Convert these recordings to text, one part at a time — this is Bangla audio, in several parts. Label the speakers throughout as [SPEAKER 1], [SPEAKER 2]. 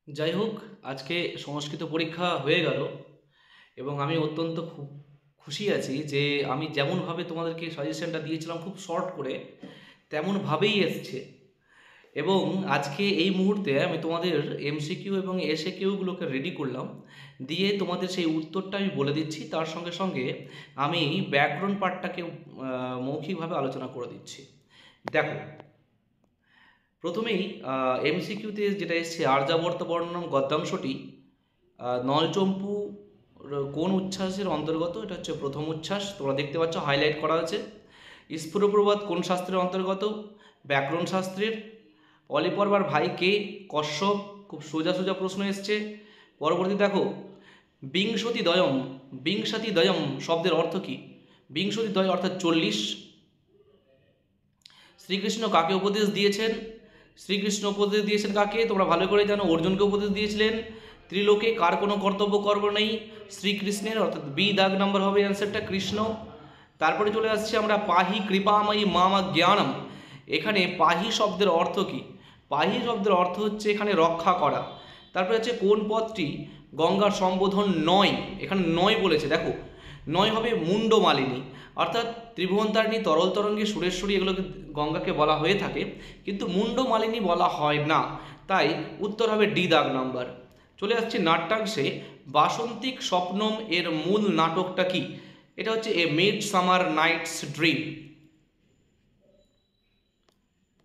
[SPEAKER 1] যাই হোক, আজকে সংস্কৃত পরীক্ষা হয়ে গেল এবং আমি অত্যন্ত খুব খুশি আছি যে আমি যেমনভাবে তোমাদেরকে সাজেশনটা দিয়েছিলাম খুব শর্ট করে, তেমনভাবেই এসছে। এবং আজকে এই মুহূর্তে আমি তোমাদের এমসিকিউ এবং এসএকিউগুলোকে রেডি করলাম, দিয়ে তোমাদের সেই উত্তরটা আমি বলে দিচ্ছি। তার সঙ্গে সঙ্গে আমি ব্যাকরণ পার্টটাকে মৌখিকভাবে আলোচনা করে দিচ্ছি। দেখো, প্রথমেই এমসিকিউতে যেটা এসছে, আর্যাবর্ত বর্ণনম গদ্যাংশটি নলচম্পু কোন উচ্ছ্বাসের অন্তর্গত? এটা হচ্ছে প্রথম উচ্ছ্বাস, তোমরা দেখতে পাচ্ছ হাইলাইট করা আছে। স্ফুরপ্রবাদ কোন শাস্ত্রের অন্তর্গত? ব্যাকরণ শাস্ত্রের। অলিপর্বার ভাই কে? কশ্যপ। খুব সোজা সোজা প্রশ্ন এসছে। পরবর্তী দেখো, বিংশতি দয়ম শব্দের অর্থ কি? বিংশতি দয় অর্থাৎ 40। শ্রীকৃষ্ণ কাকে উপদেশ দিয়েছেন? শ্রীকৃষ্ণ উপদেশ দিয়েছেন কাকে? তোমরা ভালো করে জানো, অর্জুনকে উপদেশ দিয়েছিলেন। ত্রিলোকে কার কোনো কর্তব্য কর্ম নেই? শ্রীকৃষ্ণের, অর্থাৎ বি দাগ নাম্বার হবে অ্যান্সারটা, কৃষ্ণ। তারপরে চলে আসছি আমরা পাহি কৃপাময়ী মামা জ্ঞানম। এখানে পাহি শব্দের অর্থ কি? পাহি শব্দের অর্থ হচ্ছে এখানে রক্ষা করা। তারপরে হচ্ছে কোন পদটি গঙ্গার সম্বোধন নয়? এখানে নয় বলেছে, দেখো নয় হবে মুন্ডমালিনী, অর্থাৎ ত্রিভুবনতারিণী, তরল তরঙ্গী, সুরেশ্বরী, এগুলোকে গঙ্গাকে বলা হয়ে থাকে, কিন্তু মুন্ডমালিনী বলা হয় না। তাই উত্তর হবে ডি দাগ নাম্বার। চলে আসছে নাট্যাংশে, বাসন্তিক স্বপ্নম এর মূল নাটকটা কি? এটা হচ্ছে এ মিড সামার নাইটস ড্রিম।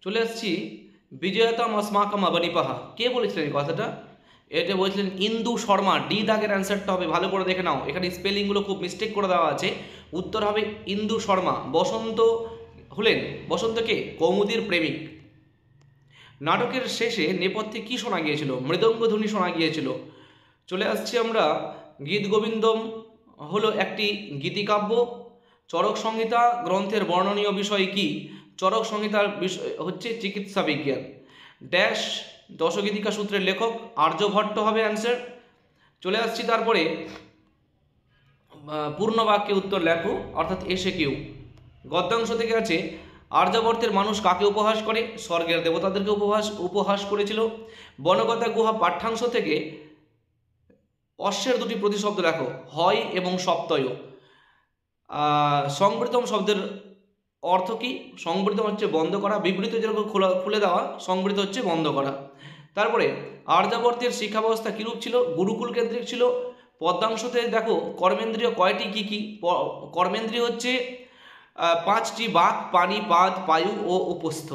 [SPEAKER 1] চলে আসছি বিজয়তাম अस्माकम अवनिपाहा, কে বলেছিলেন এই কথাটা? এটা বলেছিলেন ইন্দু শর্মা। ডি দাগের অ্যান্সারটা হবে, ভালো করে দেখে নাও, এখানে স্পেলিংগুলো খুব মিস্টেক করে দেওয়া আছে। উত্তর হবে ইন্দু শর্মা। বসন্ত হলেন, বসন্ত কে? কৌমুদীর প্রেমিক। নাটকের শেষে নেপথ্যে কি শোনা গিয়েছিল? মৃদঙ্গধ্বনি শোনা গিয়েছিল। চলে আসছি আমরা গীত গোবিন্দম হলো একটি গীতিকাব্য। চরক সংহিতা গ্রন্থের বর্ণনীয় বিষয় কি? চরক সংহিতার বিষয় হচ্ছে চিকিৎসা বিজ্ঞান। ড্যাশ দশগীতিকা সূত্রের লেখক আর্যভট্ট হবে অ্যান্সার। চলে আসছি তারপরে পূর্ণ বাক্যে উত্তর লেখো, অর্থাৎ এসে কিউ। গদ্যাংশ থেকে আছে আর্যাবর্তের মানুষ কাকে উপহাস করে? স্বর্গের দেবতাদেরকে উপহাস করেছিল। বনগতা গুহা পাঠ্যাংশ থেকে অশ্বের দুটি প্রতিশব্দ লেখো, হয় এবং সপ্তয়। সংবৃতম শব্দের অর্থ কি? সংবৃতম হচ্ছে বন্ধ করা, বিবৃত যেরকম খুলে দেওয়া, সংবৃত হচ্ছে বন্ধ করা। তারপরে আর্যাবর্তের শিক্ষা ব্যবস্থা কীরূপ ছিল? গুরুকুল কেন্দ্রিক ছিল। পদ্মাংশতে দেখো কর্মেন্দ্রিয় কয়টি, কি কি কর্মেন্দ্রিয় হচ্ছে 5টি, বাক, পানি, পাদ, পায়ু ও উপস্থ।